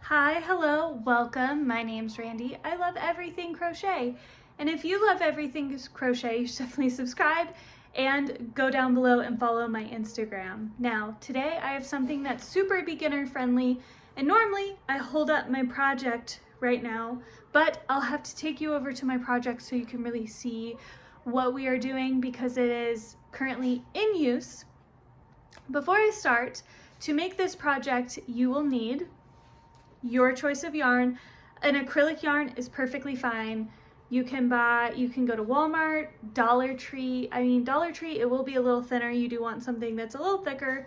Hi, hello, welcome. My name's Randy. I love everything crochet. And if you love everything crochet, you should definitely subscribe and go down below and follow my Instagram. Now, today I have something that's super beginner friendly, and normally I hold up my project right now, but I'll have to take you over to my project so you can really see what we are doing because it is currently in use. Before I start, to make this project, you will need your choice of yarn. An acrylic yarn is perfectly fine. You can go to Walmart, Dollar Tree. Dollar Tree, it will be a little thinner. You do want something that's a little thicker,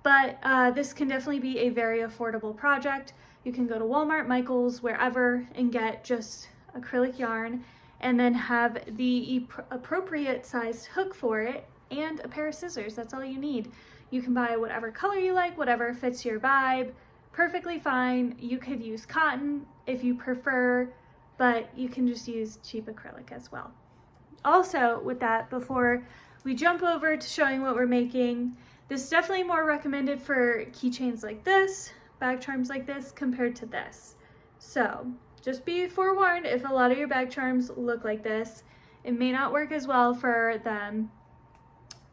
but this can definitely be a very affordable project. You can go to Walmart, Michael's, wherever, and get just acrylic yarn, and then have the appropriate sized hook for it and a pair of scissors. That's all you need. You can buy whatever color you like, whatever fits your vibe. Perfectly fine. You could use cotton if you prefer, but you can just use cheap acrylic as well. Also, with that, before we jump over to showing what we're making, this is definitely more recommended for keychains like this, bag charms like this, compared to this. So just be forewarned, if a lot of your bag charms look like this, it may not work as well for them,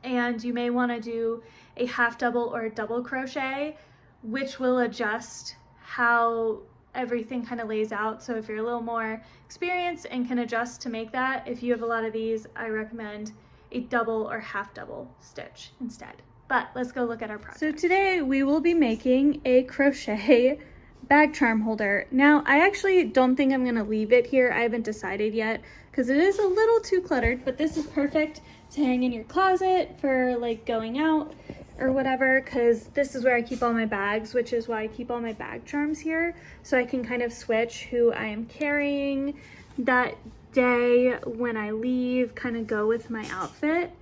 and you may want to do a half double or a double crochet, which will adjust how everything kind of lays out. So if you're a little more experienced and can adjust to make that, if you have a lot of these, I recommend a double or half double stitch instead. But let's go look at our project. So today we will be making a crochet bag charm holder. Now, I actually don't think I'm gonna leave it here. I haven't decided yet because it is a little too cluttered, but this is perfect to hang in your closet for like going out or whatever, because this is where I keep all my bags, which is why I keep all my bag charms here, so I can kind of switch who I am carrying that day when I leave, kind of go with my outfit.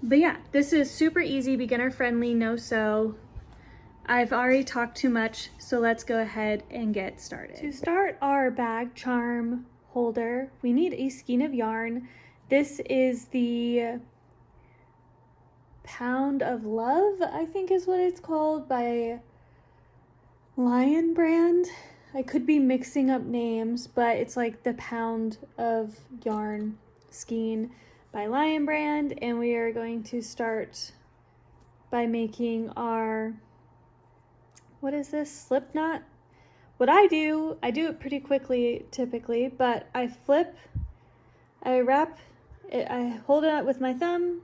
But yeah, this is super easy, beginner friendly, no sew. I've already talked too much, so let's go ahead and get started. To start our bag charm holder, we need a skein of yarn. This is the Pound of Love, I think is what it's called, by Lion brand. I could be mixing up names, but it's like the Pound of Yarn skein by Lion brand, and we are going to start by making our, what is this, slip knot? What I do it pretty quickly typically, but I flip, I wrap it, I hold it up with my thumb,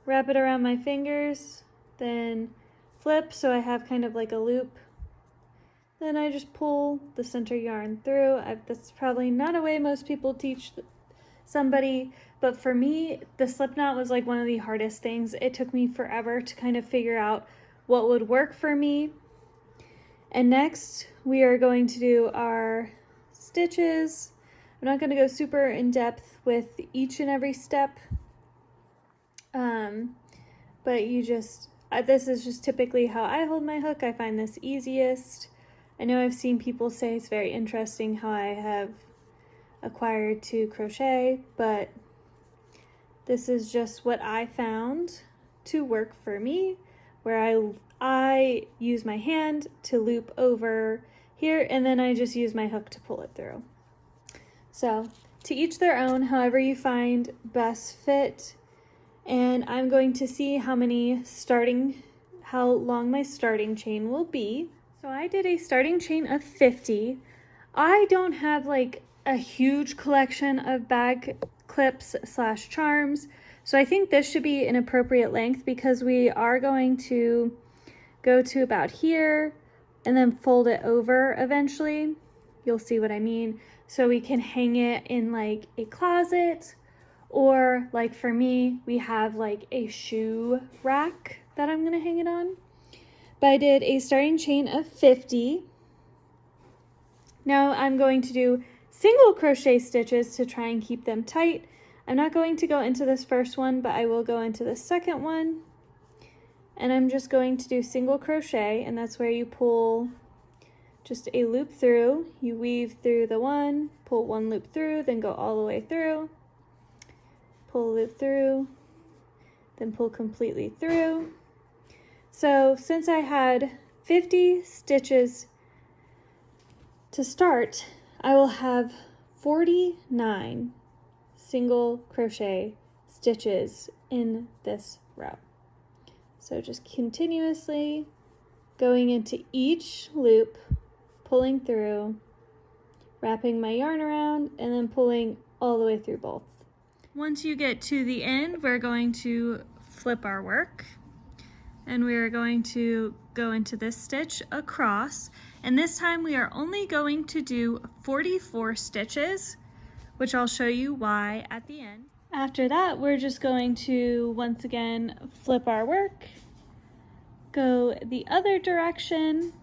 wrap it around my fingers, then flip so I have kind of like a loop. Then I just pull the center yarn through. That's probably not a way most people teach somebody, but for me, the slip knot was like one of the hardest things. It took me forever to kind of figure out what would work for me. And next, we are going to do our stitches. I'm not going to go super in depth with each and every step. But you just, this is just typically how I hold my hook. I find this easiest. I know I've seen people say it's very interesting how I have acquired to crochet, but this is just what I found to work for me, where I use my hand to loop over here, and then I just use my hook to pull it through. So to each their own, however you find best fit. And I'm going to see how long my starting chain will be. So I did a starting chain of 50. I don't have like a huge collection of bag clips / charms, so I think this should be an appropriate length because we are going to go to about here and then fold it over eventually. You'll see what I mean. So we can hang it in like a closet, or like for me, we have like a shoe rack that I'm gonna hang it on. But I did a starting chain of 50. Now I'm going to do single crochet stitches to try and keep them tight. I'm not going to go into this first one, but I will go into the second one. And I'm just going to do single crochet, and that's where you pull just a loop through. You weave through the one, pull one loop through, then go all the way through. Pull a loop through, then pull completely through. So since I had 50 stitches To start, I will have 49 single crochet stitches in this row. So just continuously going into each loop, pulling through, wrapping my yarn around, and then pulling all the way through both. Once you get to the end, we're going to flip our work, and we are going to go into this stitch across, and this time we are only going to do 44 stitches, which I'll show you why at the end. After that, we're just going to once again flip our work, go the other direction.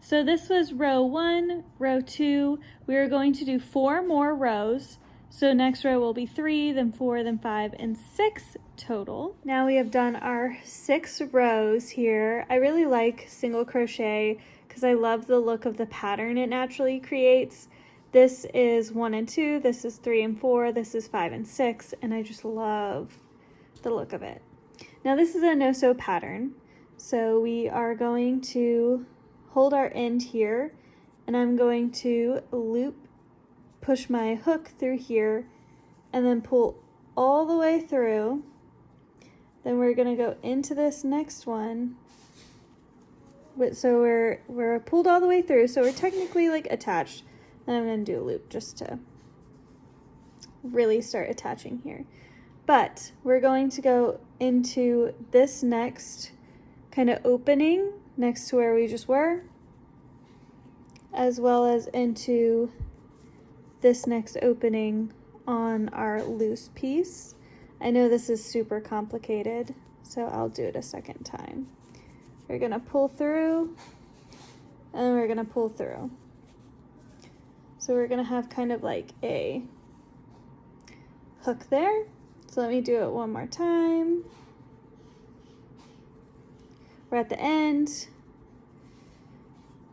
So this was row 1, row 2. We are going to do 4 more rows. So next row will be 3, then 4, then 5, and 6 total. Now we have done our 6 rows here. I really like single crochet because I love the look of the pattern it naturally creates. This is 1 and 2, this is 3 and 4, this is 5 and 6, and I just love the look of it. Now this is a no-sew pattern, so we are going to hold our end here, and I'm going to push my hook through here, and then pull all the way through. Then we're gonna go into this next one. So we're pulled all the way through, so we're technically like attached. Then I'm going to do a loop just to really start attaching here. But we're going to go into this next kind of opening next to where we just were, as well as into this next opening on our loose piece. I know this is super complicated, so I'll do it a second time. We're going to pull through, and then we're going to pull through. So we're gonna have kind of like a hook there. So let me do it one more time. We're at the end.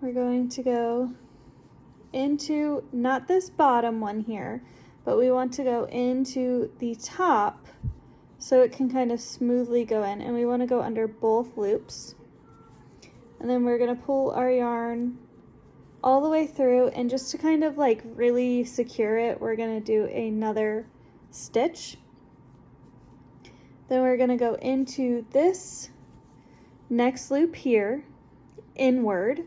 We're going to go into, not this bottom one here, but we want to go into the top so it can kind of smoothly go in. And we want to go under both loops. And then we're gonna pull our yarn all the way through, and just to kind of like really secure it, we're going to do another stitch. Then we're going to go into this next loop here, inward,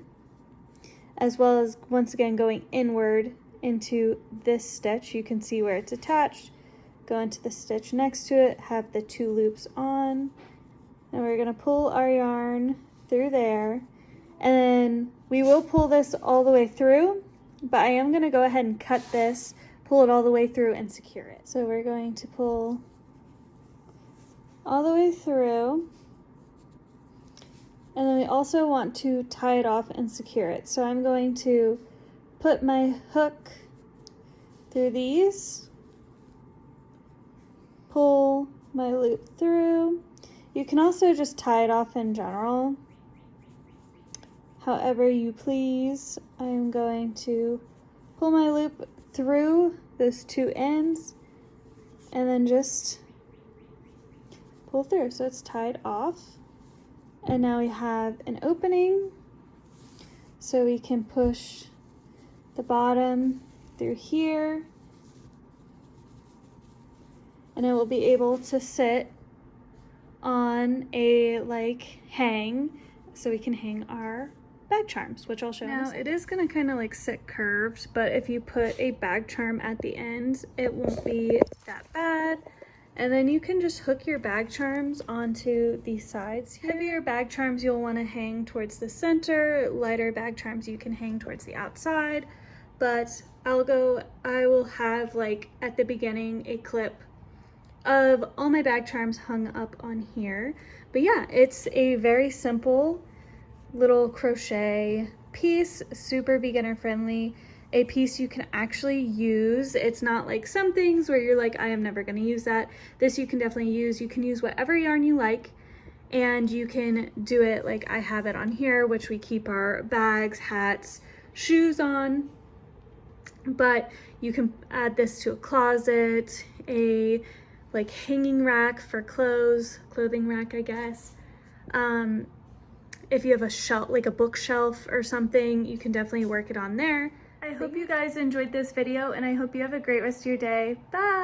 as well as once again going inward into this stitch. You can see where it's attached. Go into the stitch next to it, have the 2 loops on, and we're going to pull our yarn through there. And then we will pull this all the way through, but I am going to go ahead and cut this, pull it all the way through, and secure it. So we're going to pull all the way through, and then we also want to tie it off and secure it. So I'm going to put my hook through these, pull my loop through. You can also just tie it off in general, however you please. I'm going to pull my loop through those 2 ends and then just pull through. So it's tied off. And now we have an opening, so we can push the bottom through here, and it will be able to sit on a like hang, so we can hang our bag charms, which I'll show you. Now it is going to kind of like sit curved, but if you put a bag charm at the end, it won't be that bad. And then you can just hook your bag charms onto the sides here. Heavier bag charms you'll want to hang towards the center, lighter bag charms you can hang towards the outside. But I will have like at the beginning a clip of all my bag charms hung up on here. But yeah, it's a very simple little crochet piece, super beginner friendly, a piece you can actually use. It's not like some things where you're like, I am never going to use that. This you can definitely use. You can use whatever yarn you like, and you can do it like I have it on here, which we keep our bags, hats, shoes on. But you can add this to a closet, a like hanging rack for clothes, clothing rack, I guess. If you have a shelf, like a bookshelf or something, you can definitely work it on there. I hope you guys enjoyed this video, and I hope you have a great rest of your day. Bye!